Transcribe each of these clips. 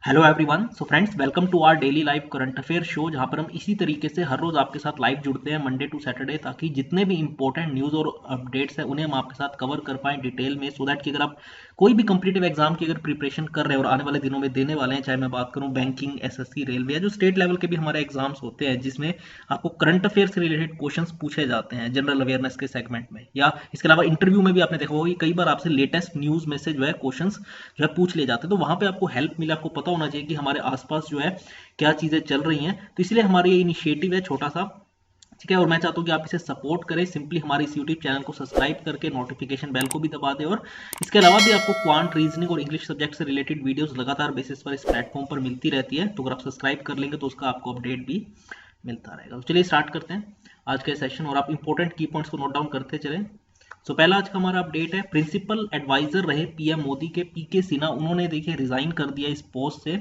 Hello everyone. So friends, welcome to our daily live current affair show, जहां पर हम इसी तरीके से हर रोज आपके साथ लाइव जुड़ते हैं मंडे टू सैटरडे, ताकि जितने भी इंपॉर्टेंट न्यूज़ और अपडेट्स हैं उन्हें हम आपके साथ कवर कर पाएं डिटेल में, सो दैट कि अगर आप कोई भी कम्पिटिटिव एग्जाम की अगर प्रिपरेशन कर रहे हैं और आने वाले दिनों में देने वाले हैं, चाहे मैं बात करूं बैंकिंग, एसएससी, रेलवे या जो स्टेट लेवल के भी हमारे एग्जाम्स होते हैं जिसमें आपको करंट अफेयर से रिलेटेड क्वेश्चन पूछे जाते हैं जनरल अवेयरनेस के सेगमेंट में, या इसके अलावा इंटरव्यू में भी आपने देखा होगा कि कई बार आपसे लेटेस्ट न्यूज़ में से जो है क्वेश्चन जो है पूछ लिए जाते हैं, तो वहां पे आपको हेल्प मिले, आपको पता होना चाहिए कि हमारे आसपास जो है क्या चीजें चल रही हैं। तो इसलिए हमारा ये इनिशिएटिव है छोटा सा, ठीक है, और मैं चाहता हूँ कि आप इसे सपोर्ट करें। सिंपली हमारे इस यूट्यूब चैनल को सब्सक्राइब करके नोटिफिकेशन बेल को भी दबा दें, और इसके अलावा भी आपको क्वांट, रीजनिंग और इंग्लिश सब्जेक्ट से रिलेटेड वीडियोस लगातार बेसिस पर इस प्लेटफॉर्म पर मिलती रहती है, तो अगर आप सब्सक्राइब कर लेंगे तो उसका आपको अपडेट भी मिलता रहेगा। तो चलिए स्टार्ट करते हैं आज का सेशन, और आप इंपॉर्टेंट की पॉइंट्स को नोट डाउन करते चलें। पहला आज का हमारा अपडेट है, प्रिंसिपल एडवाइजर रहे पीएम मोदी के पीके सिन्हा, उन्होंने देखिए रिजाइन कर दिया इस पोस्ट से,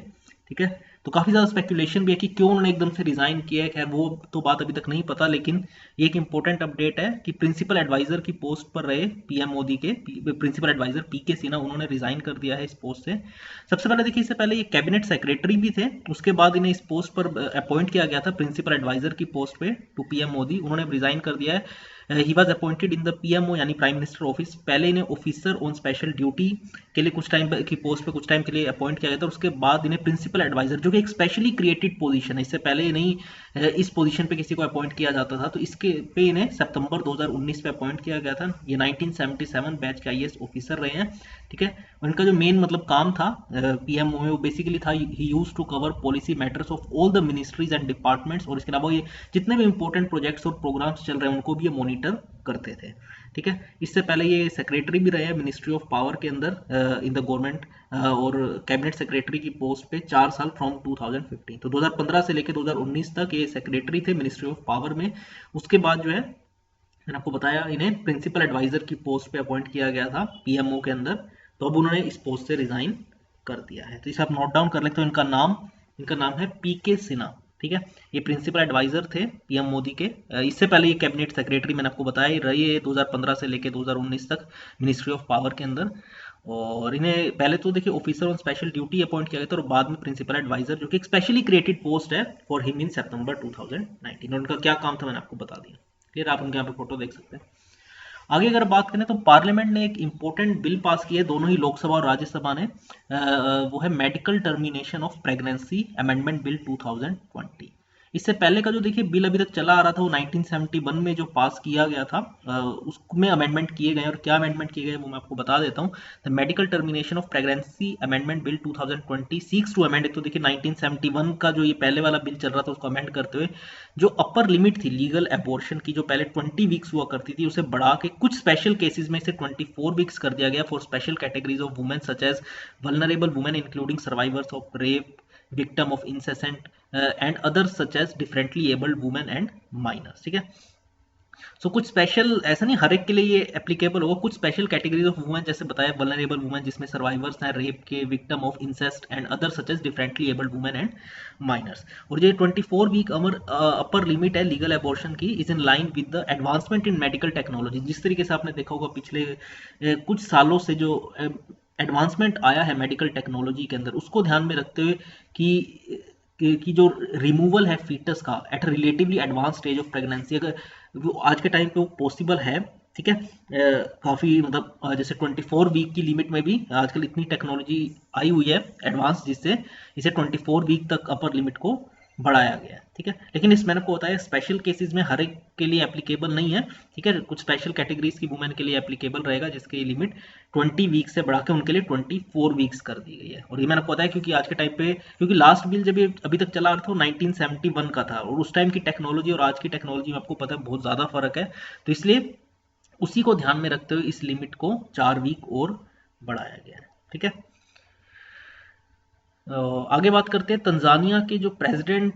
ठीक है। तो काफी ज्यादा स्पेकुलेशन भी है कि क्यों उन्होंने एकदम से रिजाइन किया है, खैर वो तो बात अभी तक नहीं पता, लेकिन ये एक इंपॉर्टेंट अपडेट है कि प्रिंसिपल एडवाइजर की पोस्ट पर रहे पीएम मोदी के प्रिंसिपल एडवाइजर पीके सिन्हा, उन्होंने रिजाइन कर दिया है इस पोस्ट से। सबसे पहले देखिए, इससे पहले ये कैबिनेट सेक्रेटरी भी थे, उसके बाद इन्हें इस पोस्ट पर अपॉइंट किया गया था प्रिंसिपल एडवाइजर की पोस्ट पे टू पीएम मोदी, उन्होंने रिजाइन कर दिया है। He was appointed in the PMO यानी प्राइम मिनिस्टर ऑफिस, पहले इन्हें ऑफिसर ऑन स्पेशल ड्यूटी के लिए कुछ टाइम की पोस्ट पे कुछ टाइम के लिए अपॉइंट किया गया था, उसके बाद इन्हें प्रिंसिपल एडवाइजर, जो कि एक स्पेशली क्रिएटेड पोजीशन है, इससे पहले नहीं इस पोजीशन पे किसी को अपॉइंट किया जाता था, तो इसके पे इन्हें सितंबर 2019 पे अपॉइंट किया गया था। ये 1977 बैच के आईएएस ऑफिसर रहे हैं, ठीक है। उनका जो मेन मतलब काम था पीएमओ में, वो बेसिकली था ही used to cover policy matters of all the ministries and departments, और इसके अलावा ये जितने भी इंपॉर्टेंट प्रोजेक्ट्स और प्रोग्राम्स चल रहे हैं उनको भी ये मॉनिटर करते थे, ठीक है। इससे पहले ये सेक्रेटरी भी रहे हैं मिनिस्ट्री ऑफ पावर के अंदर इन द गवर्नमेंट, और कैबिनेट सेक्रेटरी की पोस्ट पे 4 साल फ्रॉम 2015, तो 2015 से लेकर 2019 तक ये सेक्रेटरी थे मिनिस्ट्री ऑफ पावर में। उसके बाद जो है मैंने आपको बताया इन्हें प्रिंसिपल एडवाइजर की पोस्ट पे अपॉइंट किया गया था पीएमओ के अंदर, तो अब उन्होंने इस पोस्ट से रिजाइन कर दिया है। तो इसे आप नोट डाउन कर लेते हो, इनका नाम है पीके सिन्हा, ठीक है। ये प्रिंसिपल एडवाइजर थे पीएम मोदी के, इससे पहले ये कैबिनेट सेक्रेटरी मैंने आपको बताया रही है 2015 से लेकर 2019 तक मिनिस्ट्री ऑफ पावर के अंदर, और इन्हें पहले तो देखिए officer on special duty appoint किया गया था, और बाद में प्रिंसिपल एडवाइजर, जो कि एक स्पेशली क्रिएटेड पोस्ट है फॉर हिम इन सितंबर 2019, और उनका क्या काम था मैंने आपको बता दिया, क्लियर। आप उनके यहाँ पे फोटो देख सकते हैं। आगे अगर बात करें तो पार्लियामेंट ने एक इंपॉर्टेंट बिल पास किया है, दोनों ही लोकसभा और राज्यसभा ने, वो है medical termination of pregnancy amendment bill 2020। इससे पहले का जो देखिए बिल अभी तक चला आ रहा था वो 1971 में जो पास किया गया था, उसमें अमेंडमेंट किए गए, और क्या अमेंडमेंट किए गए वो मैं आपको बता देता हूँ। The medical termination of pregnancy amendment bill 2020 seeks to amend, एक तो देखिए 1971 का जो ये पहले वाला बिल चल रहा था उसको अमेंड करते हुए जो अपर लिमिट थी लीगल एबॉर्शन की, जो पहले 20 वीक्स हुआ करती थी, उसे बढ़ा के कुछ स्पेशल केसेस में इसे 24 वीक्स कर दिया गया for special categories of women such as vulnerable women including survivors of rape, victim of incest and others such as differently abled women and minors, ठीक है। सो कुछ स्पेशल, ऐसा नहीं हर एक के लिए ये एप्लीकेबल होगा, कुछ स्पेशल कैटेगरीज ऑफ वुमेन जैसे बताया वल्नरेबल वुमेन जिसमें सर्वाइवर्स हैं रेप के, victim of incest and other such as differently abled women and minors. और ये 24 वीक अपर लिमिट है लीगल एबॉर्शन की, is in line with the advancement in medical technology. जिस तरीके से आपने देखा होगा पिछले कुछ सालों से जो एडवांसमेंट आया है मेडिकल टेक्नोलॉजी के अंदर, उसको ध्यान में रखते हुए कि जो रिमूवल है फीटस का at relatively advance stage of pregnancy, अगर वो आज के टाइम पे वो पॉसिबल है, ठीक है। काफ़ी मतलब जैसे 24 वीक की लिमिट में भी आजकल इतनी टेक्नोलॉजी आई हुई है एडवांस, जिससे इसे 24 वीक तक अपर लिमिट को बढ़ाया गया है, ठीक है। लेकिन इस मैंने को बताया स्पेशल केसेस में हर एक के लिए एप्लीकेबल नहीं है, ठीक है। कुछ स्पेशल कैटेगरीज की वुमेन के लिए एप्लीकेबल रहेगा, जिसकी लिमिट 20 वीक से बढ़ा के उनके लिए 24 वीक्स कर दी गई है। और ये मैंने आपको बताया क्योंकि आज के टाइम पे, क्योंकि लास्ट बिल जब ये अभी तक चला रहा था वो 1971 का था, और उस टाइम की टेक्नोलॉजी और आज की टेक्नोलॉजी में आपको पता है बहुत ज़्यादा फर्क है, तो इसलिए उसी को ध्यान में रखते हुए इस लिमिट को 4 वीक और बढ़ाया गया है, ठीक है। आगे बात करते हैं, तंजानिया के जो प्रेसिडेंट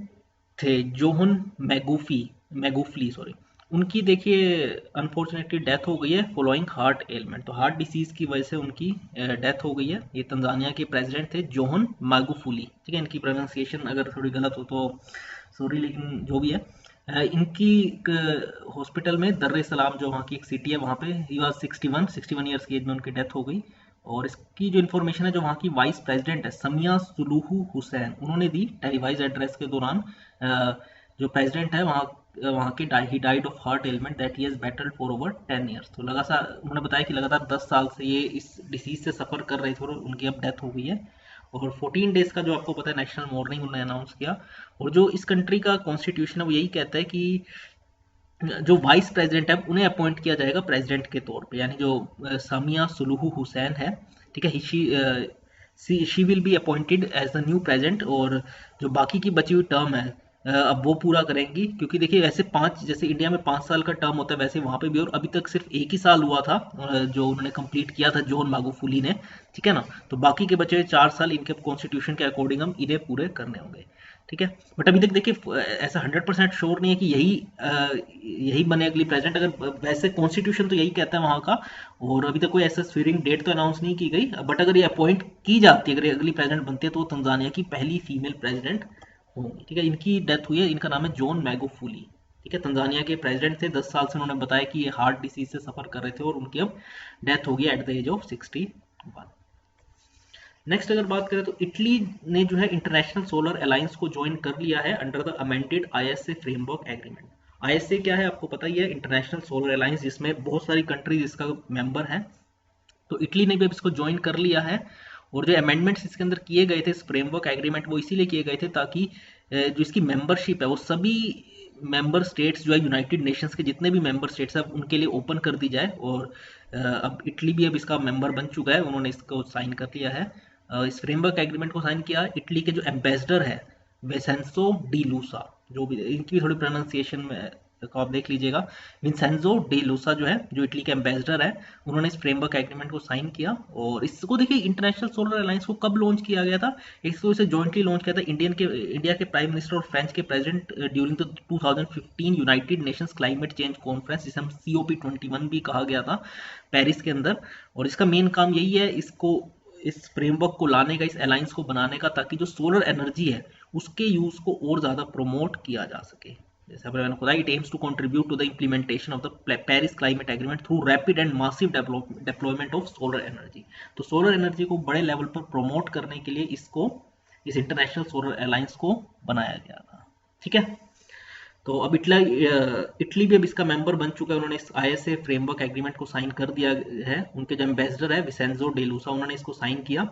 थे जोहन मैगुफली सॉरी, उनकी देखिए अनफॉर्चुनेटली डेथ हो गई है फॉलोइंग हार्ट एलिमेंट, तो हार्ट डिसीज की वजह से उनकी डेथ हो गई है। ये तंजानिया के प्रेसिडेंट थे जोहन मैगुफुली, ठीक है। इनकी प्रोनाउंसिएशन अगर थोड़ी गलत हो तो सॉरी, लेकिन जो भी है इनकी हॉस्पिटल में दर्र सलाम जो वहाँ की एक सिटी है वहाँ पे ही वॉज 61 ईयर्स की एज में उनकी डेथ हो गई, और इसकी जो इन्फॉर्मेशन है, जो वहाँ की वाइस प्रेसिडेंट है समिया सुलूहू हुसैन, उन्होंने दी टेलीवाइज एड्रेस के दौरान। जो प्रेसिडेंट है वहाँ के, he died of heart element that he has battled for over 10 years. तो लगातार उन्होंने बताया कि लगातार 10 साल से ये इस डिसीज से सफ़र कर रहे थे और उनकी अब डेथ हो गई है। और 14 डेज का, जो आपको पता है, नेशनल मॉर्निंग उन्होंने अनाउंस किया। और जो इस कंट्री का कॉन्स्टिट्यूशन है वो यही कहता है कि जो वाइस प्रेसिडेंट है उन्हें अपॉइंट किया जाएगा प्रेसिडेंट के तौर पे, यानी जो सामिया सुलूहू हुसैन है, ठीक है, she will be appointed as the new president. और जो बाकी की बची हुई टर्म है अब वो पूरा करेंगी, क्योंकि देखिए वैसे 5, जैसे इंडिया में 5 साल का टर्म होता है वैसे वहाँ पे भी, और अभी तक सिर्फ 1 ही साल हुआ था जो उन्होंने कंप्लीट किया था जॉन मागुफुली ने, ठीक है ना। तो बाकी के बचे हुए 4 साल इनके कॉन्स्टिट्यूशन के अकॉर्डिंग हम इन्हें पूरे करने होंगे, ठीक है। बट अभी तक देखिए ऐसा 100% श्योर नहीं है कि यही बने अगली प्रेसिडेंट। अगर वैसे कॉन्स्टिट्यूशन तो यही कहता है वहाँ का, और अभी तक कोई ऐसा स्वीयरिंग डेट तो अनाउंस नहीं की गई। बट अगर ये अपॉइंट की जाती है, अगर ये अगली प्रेसिडेंट बनती है, तो वो तंजानिया की पहली फीमेल प्रेसिडेंट होंगी, ठीक है। इनकी डेथ हुई है, इनका नाम है जॉन मैगुफुली, ठीक है। तंजानिया के प्रेसिडेंट थे, 10 साल से उन्होंने बताया कि ये हार्ट डिसीज से सफर कर रहे थे और उनकी अब डेथ हो गई at the age of 61। Next अगर बात करें तो इटली ने जो है इंटरनेशनल सोलर अलायंस को ज्वाइन कर लिया है under the amended ISA framework agreement. ISA क्या है आपको पता ही है, इंटरनेशनल सोलर अलायंस, जिसमें बहुत सारी कंट्रीज इसका मेंबर हैं। तो इटली ने भी अब इसको ज्वाइन कर लिया है। और जो अमेंडमेंट्स इसके अंदर किए गए थे इस फ्रेमवर्क एग्रीमेंट, वो इसीलिए किए गए थे ताकि जो इसकी मेंबरशिप है वो सभी मेंबर स्टेट्स जो है यूनाइटेड नेशंस के जितने भी मेंबर स्टेट्स हैं उनके लिए ओपन कर दी जाए। और अब इटली भी अब इसका मेंबर बन चुका है, उन्होंने इसको साइन कर लिया है। इस फ्रेमवर्क एग्रीमेंट को साइन किया इटली के जो एम्बेसडर है विसेंजो डी लूसा, जो भी इनकी थोड़ी प्रोनाउंसिएशन में को आप देख लीजिएगा, विंसेंजो डी लूसा जो है, जो इटली के एम्बेसडर है, उन्होंने इस फ्रेमवर्क एग्रीमेंट को साइन किया। और इसको देखिए इंटरनेशनल सोलर अलायंस को कब लॉन्च किया गया था, इसको इसे जॉइंटली लॉन्च किया था इंडिया के प्राइम मिनिस्टर और फ्रेंच के president during the 2015 United Nations climate change conference, जिसे हम COP21 भी कहा गया था, पेरिस के अंदर। और इसका मेन काम यही है, इस फ्रेमवर्क को लाने का, इस अलायंस को बनाने का, ताकि जो सोलर एनर्जी है उसके यूज को और ज्यादा प्रमोट किया जा सके। जैसे मैंने बताया, it aims to contribute to the implementation of the Paris climate agreement through rapid and massive development of solar energy. तो सोलर एनर्जी को बड़े लेवल पर प्रमोट करने के लिए इस इंटरनेशनल सोलर अलायंस को बनाया गया था, ठीक है। तो अब इटली भी अब इसका मेंबर बन चुका है, उन्होंने इस आईएसए फ्रेमवर्क एग्रीमेंट को साइन कर दिया है। उनके जो एम्बेसडर है विसेंजो डे लूसा, उन्होंने इसको साइन किया।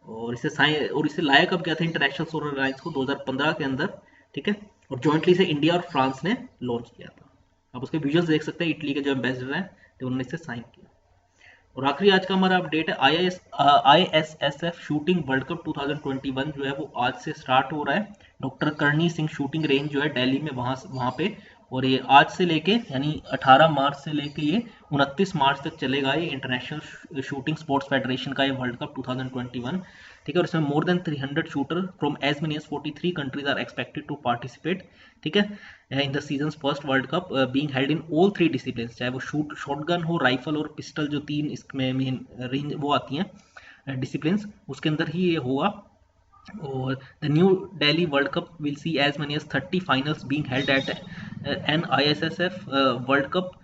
और इसे लाया कब गया था इंटरनेशनल सोलर अलायंस को, 2015 के अंदर, ठीक है। और जॉइंटली से इंडिया और फ्रांस ने लॉन्च किया था। आप उसके विजुअल्स देख सकते हैं, इटली के जो एम्बेसडर हैं तो उन्होंने इसे साइन किया। और आखिरी आज का हमारा अपडेट है, ISSF शूटिंग वर्ल्ड कप 2021 जो है वो आज से स्टार्ट हो रहा है। Doctor Karni Singh shooting range जो है दिल्ली में, वहाँ पे। और ये आज से लेके, यानी 18 मार्च से लेके ये 29 मार्च तक चलेगा। ये इंटरनेशनल शूटिंग स्पोर्ट्स फेडरेशन का ये वर्ल्ड कप 2021, ठीक है। और इसमें more than 300 shooter from as many as 43 countries are expected to participate, ठीक है, in the season's first world cup being held in all 3 discipline, चाहे वो शॉटगन हो, राइफल और पिस्टल, जो 3 इसमें मेन रेंज वो आती हैं डिसिप्लिन, उसके अंदर ही ये होगा। और the New Delhi world cup will see as many as 30 finals being held at an ISSF World Cup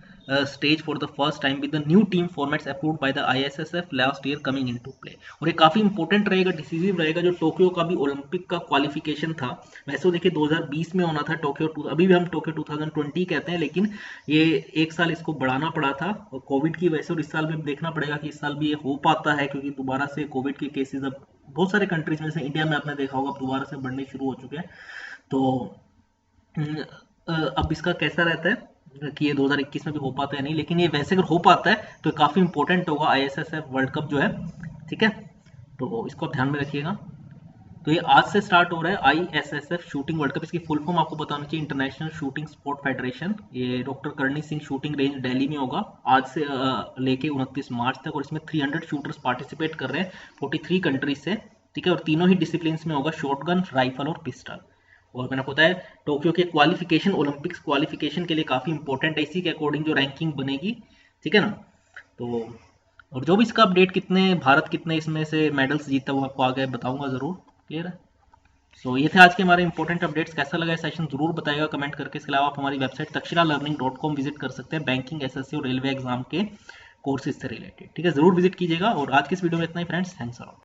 stage for the first time with the new team formats approved by the ISSF last year coming into play। और ये काफी important रहेगा, decisive रहेगा। जो Tokyo का भी Olympic का qualification था, वैसे तो देखिए 2020 में होना था टोक्यो, अभी भी हम टोक्यो 2020 कहते हैं, लेकिन ये 1 साल इसको बढ़ाना पड़ा था और कोविड की वजह से। और इस साल भी देखना पड़ेगा कि इस साल भी ये हो पाता है, क्योंकि दोबारा से कोविड के केसेस अब बहुत सारे कंट्रीज में से, इंडिया में आपने देखा होगा अब दोबारा से बढ़ने शुरू हो चुके हैं। तो अब इसका कैसा रहता है कि ये 2021 में भी हो पाता है नहीं, लेकिन ये वैसे अगर हो पाता है तो काफी इंपॉर्टेंट होगा ISSF वर्ल्ड कप जो है, ठीक है। तो इसको आप ध्यान में रखिएगा। तो ये आज से स्टार्ट हो रहा है ISSF शूटिंग वर्ल्ड कप। इसकी फुल फॉर्म आपको बताना चाहिए, इंटरनेशनल शूटिंग स्पोर्ट फेडरेशन। ये doctor Karni Singh shooting range Delhi में होगा आज से लेके 29 मार्च तक। और इसमें 300 शूटर्स पार्टिसिपेट कर रहे हैं 43 कंट्रीज से, ठीक है। और तीनों ही डिसिप्लिन में होगा, शॉटगन, राइफल और पिस्टल। और मैंने आपको बताया टोक्यो के क्वालिफिकेशन, ओलंपिक्स क्वालिफिकेशन के लिए काफी इंपॉर्टेंट है, इसी के अकॉर्डिंग जो रैंकिंग बनेगी, ठीक है ना। तो और जो भी इसका अपडेट, भारत कितने इसमें से मेडल्स जीता, वो आपको आगे बताऊंगा जरूर, क्लियर है। सो ये थे आज के हमारे इंपॉर्टेंट अपडेट्स। कैसा लगा सेशन जरूर बताइएगा कमेंट करके। इसके अलावा आप हमारी वेबसाइट तक्षशिला learning.com विजिट कर सकते हैं बैंकिंग, SSC और रेलवे एग्जाम के कोर्सेज से रिलेटेड। ठीक है, जरूर विजिट कीजिएगा। और आज की इस वीडियो में इतना ही फ्रेंड्स, थैंक्स अ लॉट।